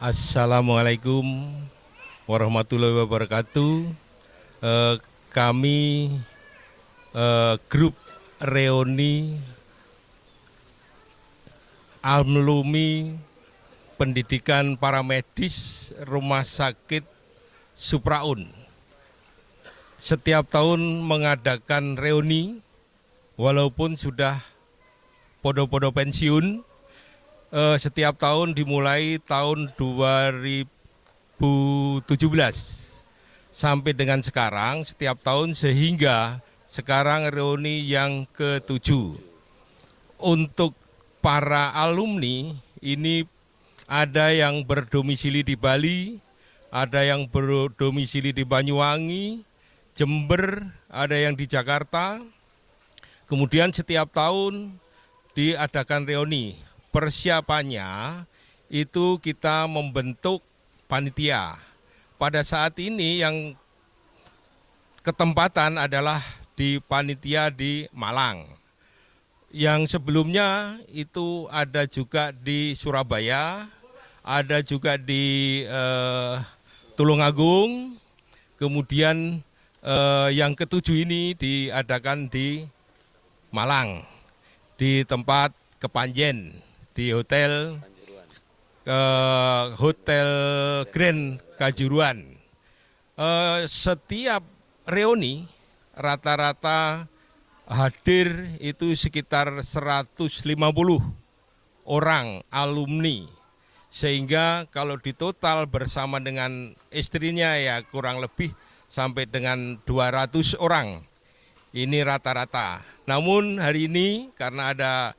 Assalamualaikum warahmatullahi wabarakatuh. Kami grup reuni alumni pendidikan paramedis Rumah Sakit Supraun setiap tahun mengadakan reuni walaupun sudah podo-podo pensiun. Setiap tahun dimulai tahun 2017 sampai dengan sekarang setiap tahun sehingga sekarang reuni yang ke-7. Untuk para alumni ini ada yang berdomisili di Bali, ada yang berdomisili di Banyuwangi, Jember, ada yang di Jakarta. Kemudian setiap tahun diadakan reuni. Persiapannya itu kita membentuk panitia. Pada saat ini yang ketempatan adalah di panitia di Malang. Yang sebelumnya itu ada juga di Surabaya, ada juga di Tulungagung, kemudian yang ke-7 ini diadakan di Malang, di tempat Kepanjen, di Hotel Grand Kajuruan. Setiap reuni rata-rata hadir itu sekitar 150 orang alumni, sehingga kalau ditotal bersama dengan istrinya ya kurang lebih sampai dengan 200 orang. Ini rata-rata. Namun hari ini karena ada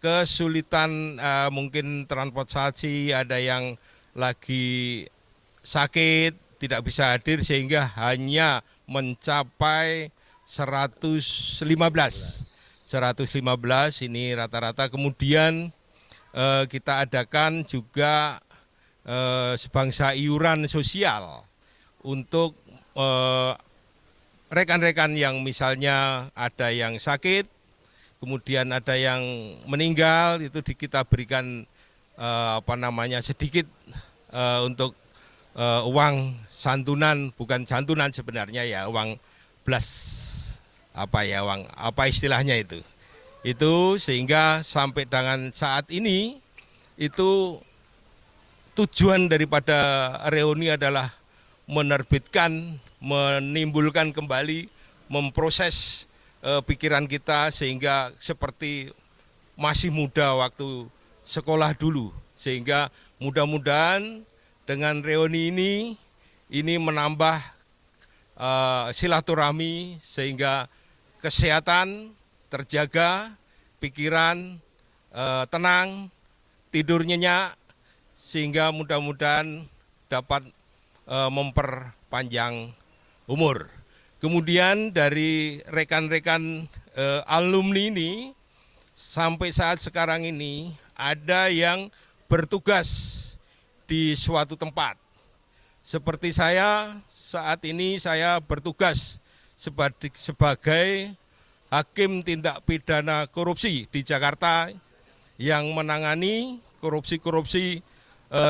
kesulitan mungkin transportasi, ada yang lagi sakit, tidak bisa hadir sehingga hanya mencapai 115 ini rata-rata. Kemudian kita adakan juga sebangsa iuran sosial untuk rekan-rekan yang misalnya ada yang sakit, kemudian ada yang meninggal, itu kita berikan sedikit untuk uang santunan, bukan santunan sebenarnya ya, uang blas uang apa istilahnya itu sehingga sampai dengan saat ini itu tujuan daripada reuni adalah menerbitkan, menimbulkan kembali, memproses pikiran kita sehingga seperti masih muda waktu sekolah dulu, sehingga mudah-mudahan dengan reuni ini menambah silaturahmi sehingga kesehatan terjaga, pikiran tenang, tidur nyenyak, sehingga mudah-mudahan dapat memperpanjang umur. Kemudian dari rekan-rekan alumni ini sampai saat sekarang ini ada yang bertugas di suatu tempat. Seperti saya, saat ini saya bertugas sebagai hakim tindak pidana korupsi di Jakarta yang menangani korupsi-korupsi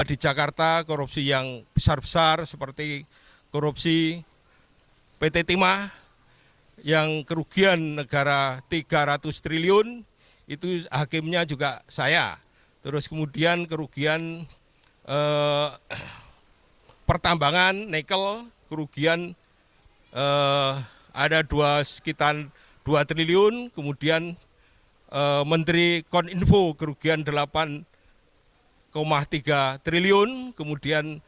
di Jakarta, korupsi yang besar-besar seperti korupsi PT Timah yang kerugian negara 300 triliun, itu hakimnya juga saya. Terus kemudian kerugian pertambangan nikel, kerugian ada sekitar 2 triliun, kemudian Menteri Koninfo kerugian 8,3 triliun, kemudian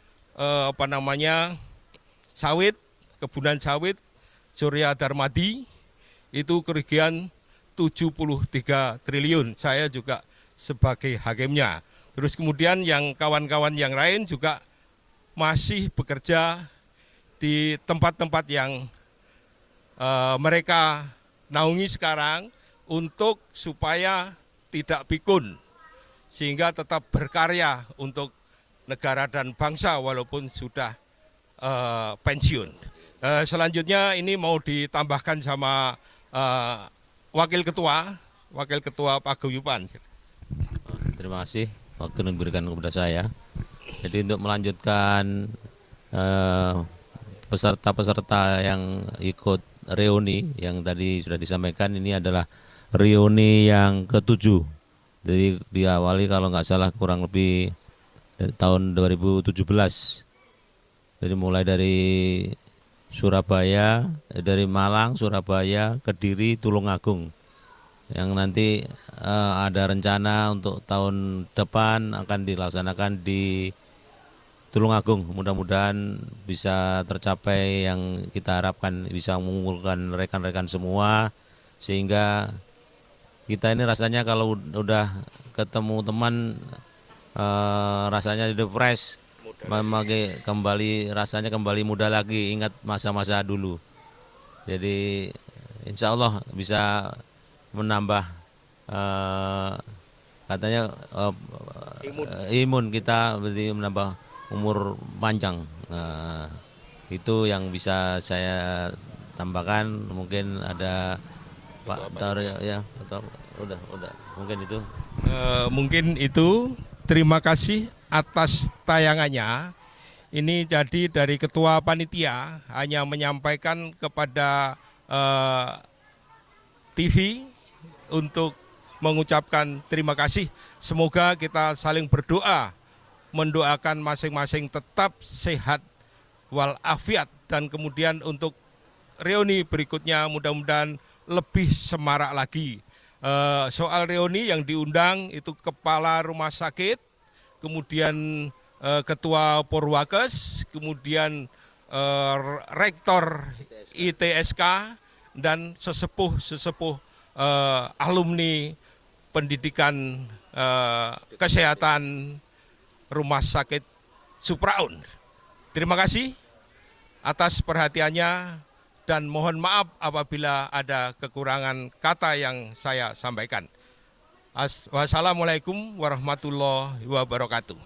sawit, kebunan sawit Surya Darmadi itu kerugian 73 triliun. Saya juga sebagai hakimnya. Terus kemudian yang kawan-kawan yang lain juga masih bekerja di tempat-tempat yang mereka naungi sekarang untuk supaya tidak pikun, sehingga tetap berkarya untuk negara dan bangsa walaupun sudah pensiun. Selanjutnya ini mau ditambahkan sama Wakil Ketua Paguyuban. Terima kasih waktu yang diberikan kepada saya. Jadi untuk melanjutkan peserta-peserta yang ikut reuni yang tadi sudah disampaikan, ini adalah reuni yang ke-7. Jadi diawali kalau nggak salah kurang lebih dari tahun 2017. Jadi mulai dari Surabaya, dari Malang, Surabaya, Kediri, Tulungagung. Yang nanti ada rencana untuk tahun depan akan dilaksanakan di Tulungagung. Mudah-mudahan bisa tercapai yang kita harapkan, bisa mengumpulkan rekan-rekan semua, sehingga kita ini rasanya kalau udah ketemu teman rasanya udah fresh, memakai kembali, rasanya kembali muda lagi, ingat masa-masa dulu. Jadi insya Allah bisa menambah eh, katanya imun kita, berarti menambah umur panjang. Nah, itu yang bisa saya tambahkan. Mungkin ada Pak Tar ya, atau udah mungkin itu. Mungkin itu. Terima kasih atas tayangannya. Ini jadi dari Ketua Panitia hanya menyampaikan kepada TV untuk mengucapkan terima kasih. Semoga kita saling berdoa, mendoakan masing-masing tetap sehat walafiat, dan kemudian untuk reuni berikutnya mudah-mudahan lebih semarak lagi. Soal reuni yang diundang itu kepala rumah sakit, kemudian ketua Porwakes, kemudian rektor ITSK, dan sesepuh alumni pendidikan kesehatan Rumah Sakit Supraun. Terima kasih atas perhatiannya, dan mohon maaf apabila ada kekurangan kata yang saya sampaikan. Wassalamualaikum warahmatullahi wabarakatuh.